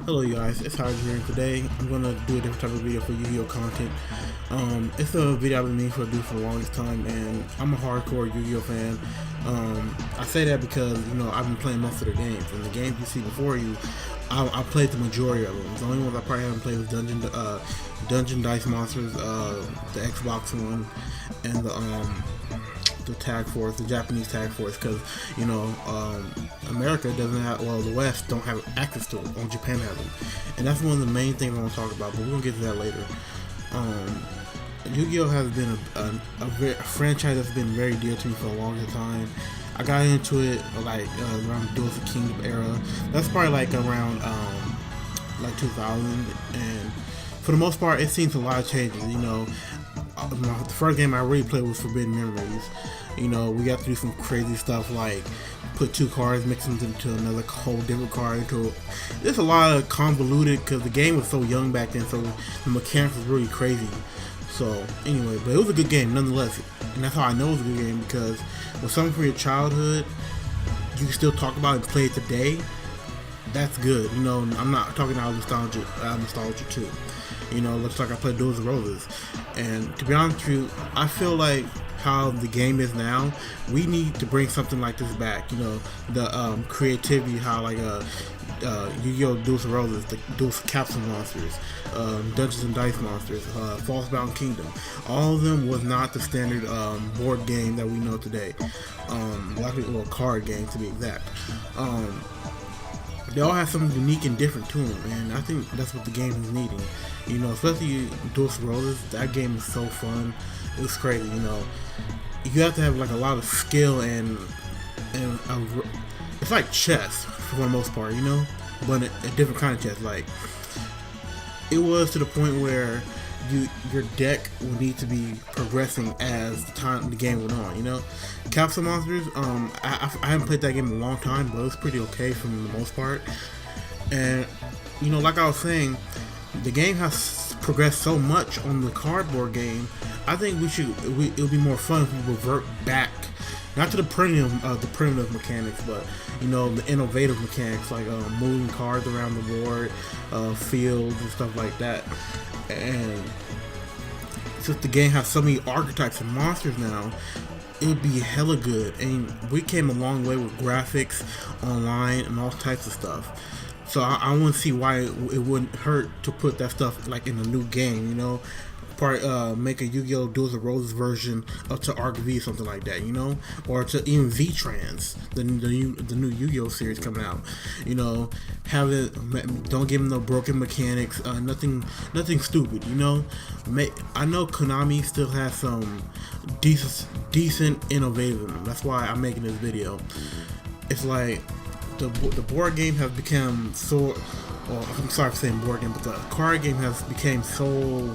Hello you guys, it's Howard here. Today I'm gonna do a different type of video for Yu-Gi-Oh content. It's a video I've been meaning to do for the longest time, and I'm a hardcore Yu-Gi-Oh fan. I say that because I've been playing most of the games, and the games you see before you, I played the majority of them. The only ones I probably haven't played was Dungeon Dice Monsters, the Xbox one, and the Tag Force, the Japanese Tag Force, because America doesn't have, well, the West don't have access to it. Only Japan has them, and that's one of the main things I want to talk about. But we're gonna get to that later. Yu-Gi-Oh has been a franchise that's been very dear to me for a long time. I got into it around the Duels of Kingdom era. That's probably like around like 2000, and for the most part, it seems a lot of changes. The first game I really played was Forbidden Memories. We got to do some crazy stuff like put two cards, mix them into another whole different card. There's a lot of convoluted because the game was so young back then, so the mechanics was really crazy. So anyway, but it was a good game nonetheless, and that's how I know it was a good game, because when something from your childhood you can still talk about and play it today, that's good. I'm not talking out nostalgia too. Looks like I played Duels of Roses, and to be honest with you, I feel like how the game is now, we need to bring something like this back. The creativity, how like Yu-Gi-Oh! Duels of Roses, the Duels of Capsule Monsters, Dungeons and Dice Monsters, False-Bound Kingdom. All of them was not the standard board game that we know today. Well, card game to be exact. They all have something unique and different to them, and I think that's what the game is needing. Especially Duels of Roses, that game is so fun. It's crazy. You have to have like a lot of skill and it's like chess for the most part, but a different kind of chess. Like, it was to the point where your deck will need to be progressing as the game went on. Capsule Monsters, I haven't played that game in a long time, but it was pretty okay for the most part. And like I was saying, the game has progressed so much on the cardboard game. I think it would be more fun if we revert back, not to the primitive mechanics, but the innovative mechanics, like moving cards around the board, fields and stuff like that. And since the game has so many archetypes and monsters now, it would be hella good. And we came a long way with graphics online and all types of stuff. So I wouldn't see why it wouldn't hurt to put that stuff like in a new game, make a Yu-Gi-Oh! Duels of Roses version up to Arc V, something like that, or to even V-Trans, the new Yu-Gi-Oh! Series coming out. Don't give them no broken mechanics, nothing stupid. I know Konami still has some decent innovative in them. That's why I'm making this video. It's like the board game has become so. Well, I'm sorry for saying board game, but the card game has become so.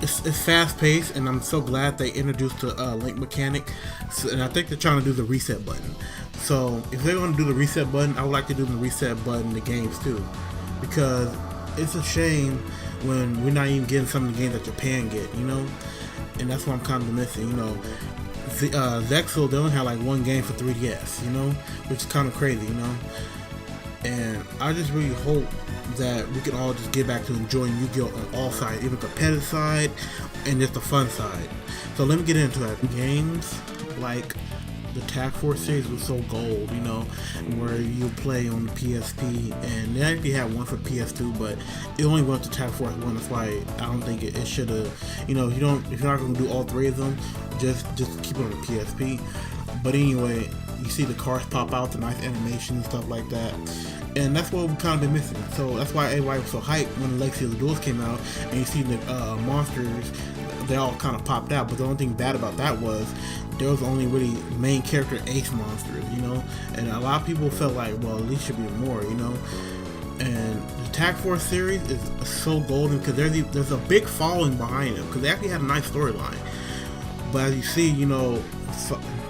It's fast paced, and I'm so glad they introduced the link mechanic. And I think they're trying to do the reset button. So if they're going to do the reset button, I would like to do the reset button in the games too, because it's a shame when we're not even getting some of the games that Japan get, and that's what I'm kind of missing. Zexal, they only had like one game for 3DS, which is kind of crazy, and I just really hope that we can all just get back to enjoying Yu-Gi-Oh! On all sides, even the competitive side and just the fun side. So let me get into that. Games like the Tag Force series was so gold, where you play on the PSP, and they actually had one for the PS2, but it only went to Tag Force 1. That's why I don't think it should have, if you're not going to do all three of them, just keep it on the PSP. But anyway, you see the cards pop out, the nice animation and stuff like that, and that's what we've kind of been missing. So that's why everybody was so hyped when the Legacy of the Duels came out, and you see the monsters, they all kind of popped out. But the only thing bad about that was there was only really main character ace monsters, and a lot of people felt like, well, at least should be more, and the Tag Force series is so golden because there's a big following behind them, because they actually had a nice storyline. But as you see,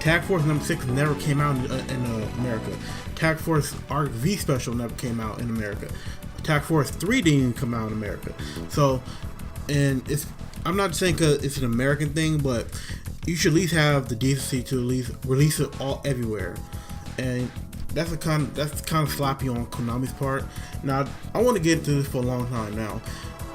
Tag Force number 6 never came out in America. Tag Force Arc V Special never came out in America. Tag Force 3 didn't even come out in America. So, and I'm not saying because it's an American thing, but you should at least have the decency to at least release it all everywhere. And that's kind of sloppy on Konami's part. Now I want to get into this for a long time now.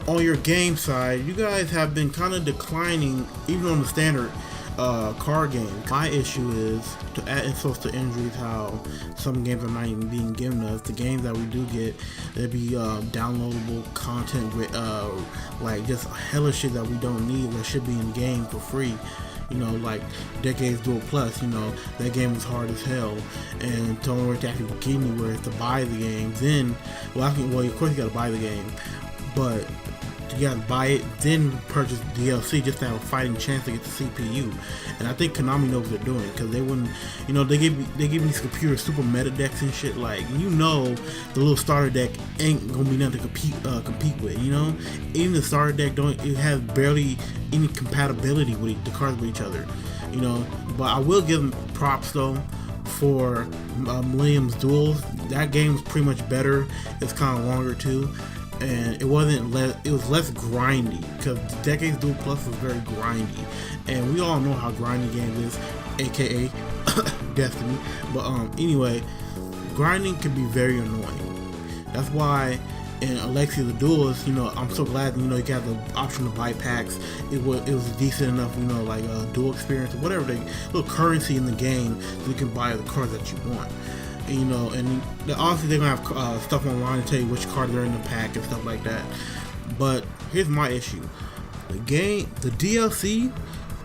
On your game side, you guys have been kind of declining, even on the standard card games. My issue is, to add insults to injuries, how some games are not even being given us. The games that we do get, there'd be downloadable content with like just hella shit that we don't need that should be in the game for free. You know, like Decades Duel Plus, you know, that game was hard as hell, and the only way to actually get anywhere is to buy the game. Then, well, of course you gotta buy the game, but you gotta buy it, then purchase DLC just to have a fighting chance to get the CPU. And I think Konami knows what they're doing, because they wouldn't, you know, they give these computers super meta decks and shit. Like, you know, the little starter deck ain't gonna be nothing to compete with. You know, even the starter deck it has barely any compatibility with the cards with each other. You know, but I will give them props though for Millennium's Duels. That game's pretty much better. It's kind of longer too. And it was less grindy, because Decades Duel Plus was very grindy, and we all know how grindy game is, aka Destiny. But anyway, grinding can be very annoying. That's why in Alexia the Duelist, you know, I'm so glad, you know, you got the option to buy packs. It was decent enough, you know, like dual experience or whatever, little currency in the game, so you can buy the cards that you want. You know, and obviously they're gonna have stuff online to tell you which cards are in the pack and stuff like that. But here's my issue: the DLC,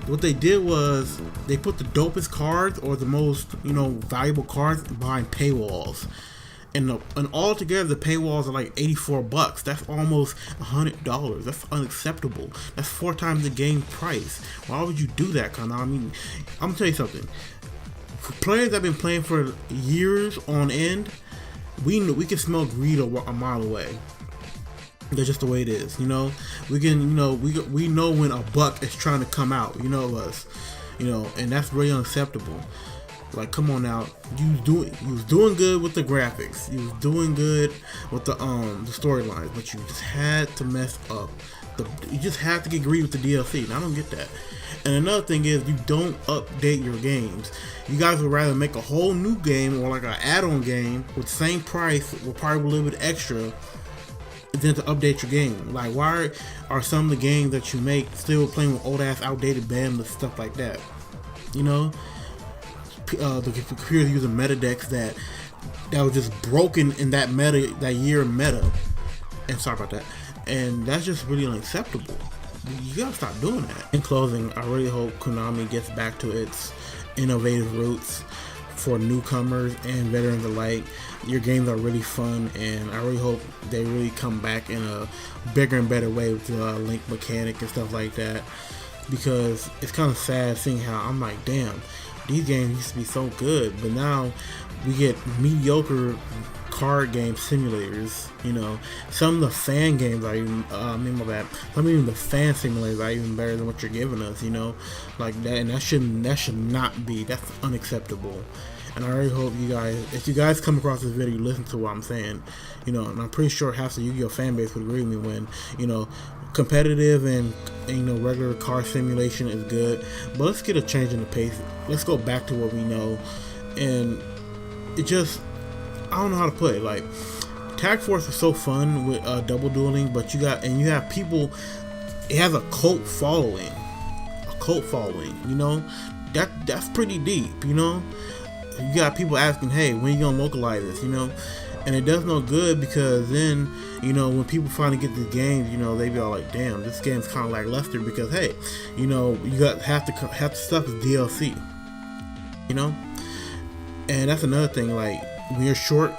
what they did was they put the dopest cards or the most, you know, valuable cards behind paywalls, and altogether the paywalls are like $84. That's almost $100. That's unacceptable. That's 4 times the game price. Why would you do that, Konami? I'm gonna tell you something. For players that have been playing for years on end, we can smell greed a mile away. That's just the way it is, you know. We can, you know, we know when a buck is trying to come out, you know us, you know, and that's really unacceptable. Like, come on now, you was doing good with the graphics, you was doing good with the storylines, but you just had to mess up. You just have to get greedy with the DLC, and I don't get that. And another thing is, you don't update your games. You guys would rather make a whole new game or like an add-on game with the same price, with probably a little bit extra, than to update your game. Like, why are some of the games that you make still playing with old-ass, outdated BAM and stuff like that? You know, the computers using meta decks that was just broken in that year meta. And sorry about that. And that's just really unacceptable. You gotta stop doing that. In closing, I really hope Konami gets back to its innovative roots for newcomers and veterans alike. Your games are really fun, and I really hope they really come back in a bigger and better way with the link mechanic and stuff like that. Because it's kind of sad seeing how I'm like, damn, these games used to be so good, but now we get mediocre card game simulators. You know, some of the fan games are even even the fan simulators are even better than what you're giving us, you know, like that. And that should not be. That's unacceptable. And I really hope you guys, if you guys come across this video, you listen to what I'm saying, you know. And I'm pretty sure half the Yu-Gi-Oh fan base would agree with me when, you know, competitive and you know, regular car simulation is good, but let's get a change in the pace. Let's go back to what we know. And it just, I don't know how to put it. Like, Tag Force is so fun with double dueling, but you have people. It has a cult following. You know, that's pretty deep. You know, you got people asking, "Hey, when you gonna localize this?" You know, and it does no good, because then, you know, when people finally get these games, you know, they be all like, "Damn, this game's kind of lackluster," because hey, you know, you got half the stuff is DLC. You know, and that's another thing. Like, when you're short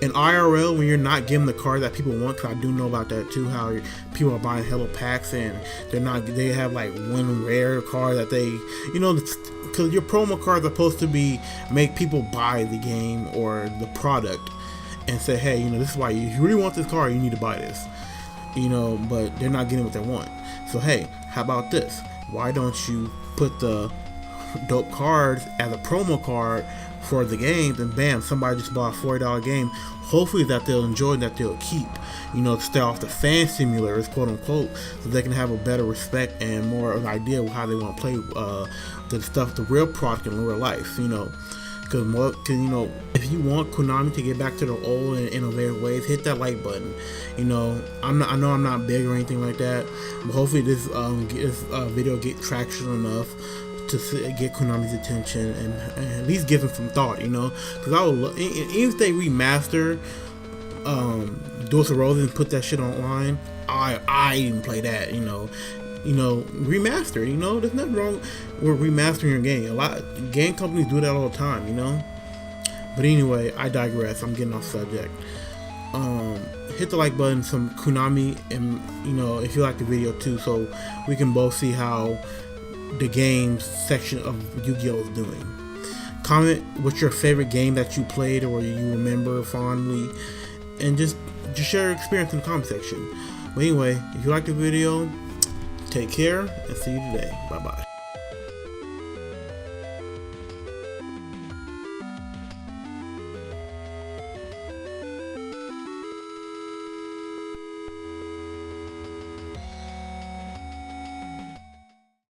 in IRL, when you're not getting the card that people want, because I do know about that too, how people are buying hella packs and they have like one rare card that they, you know, because your promo cards are supposed to make people buy the game or the product and say, hey, you know, this is why you really want this card, you need to buy this, you know, but they're not getting what they want. So hey, how about this? Why don't you put the dope cards as a promo card for the games, and bam, somebody just bought a $40 game, hopefully that they'll enjoy and that they'll keep, you know, to stay off the fan simulators, quote unquote, so they can have a better respect and more of an idea of how they want to play the stuff, the real product in real life, you know, Cause you know, if you want Konami to get back to the old and innovative ways, hit that like button. You know, I know I'm not big or anything like that, but hopefully this video get traction enough to get Konami's attention and at least give them some thought. You know, because I would even if they remaster Duels of Roses and put that shit online, I even play that. You know, remaster. You know, there's nothing wrong with remastering your game. A lot of game companies do that all the time. You know, but anyway, I digress. I'm getting off subject. Hit the like button, some Konami, and you know, if you like the video too, so we can both see how the games section of Yu-Gi-Oh is doing. Comment what's your favorite game that you played or you remember fondly, and just share your experience in the comment section. But anyway, if you like the video, take care and see you today. Bye bye.